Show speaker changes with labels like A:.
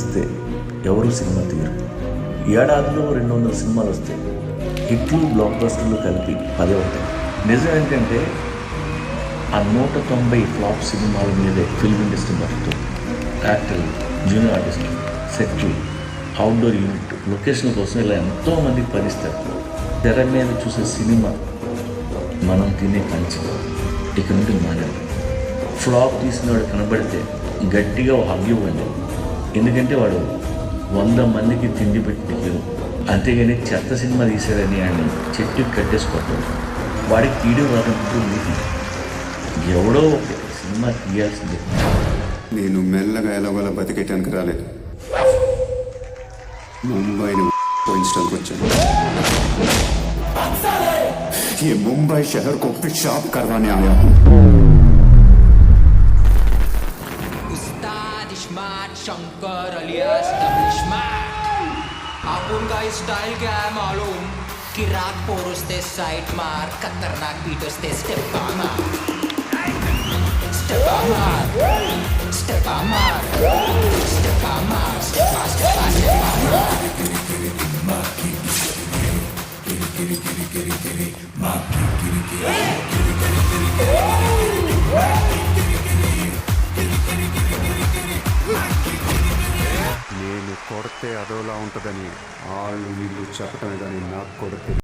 A: ఇస్తే ఎవరు సినిమా తీయరు. ఏడాదిలో 200 సినిమాలు వస్తాయి. హిట్లు బ్లాక్ బస్టర్లు కలిపి 10 అవుతాయి. నిజం ఏంటంటే ఆ 190 ఫ్లాప్ సినిమాల మీదే ఫిల్మ్ ఇండస్ట్రీ బతుకుతుంది. యాక్టర్లు, జూనియర్ ఆర్టిస్టులు, సెట్లు, అవుట్డోర్ యూనిట్, లొకేషన్ కోసం ఇలా ఎంతోమందికి పనిస్తారు. తెర మీద చూసే సినిమా మనం తినే కంచె ఇక నుండి మానేది. ఫ్లాప్ తీసినవాడు కనబడితే గట్టిగా హగ్ ఇవ్వండి. ఎందుకంటే వాడు 100 మందికి తిండి పెట్టి హీరో. అంతేగాని చెత్త సినిమా తీశాడని ఆయన చెట్టు కట్టేసుకోవటం వాడికి తీయడం రాదంటూ నీతి. ఎవడో ఒక సినిమా తీయాల్సిందే.
B: నేను మెల్లగా ఎలాగోలా బతికేటానికి రాలేదు, ముంబైని పోయించడానికి వచ్చాను. ये मुंबई शहर को पेशाब करवाने आया हूँ.
C: उस्ताद smart Shankar alias double smart. आपण का स्टाइल क्या है मालूम? कि रात पोरुस्ते साइड मार, खतरनाक बीटोस्ते स्टेप मार, स्टेप मार, स्टेप मार, स्टेप मार, स्टेप मार.
B: నేను కొడితే అదోలా ఉంటుందని వాళ్ళు వీళ్ళు చెప్పటమే కానీ నాకు కొడితే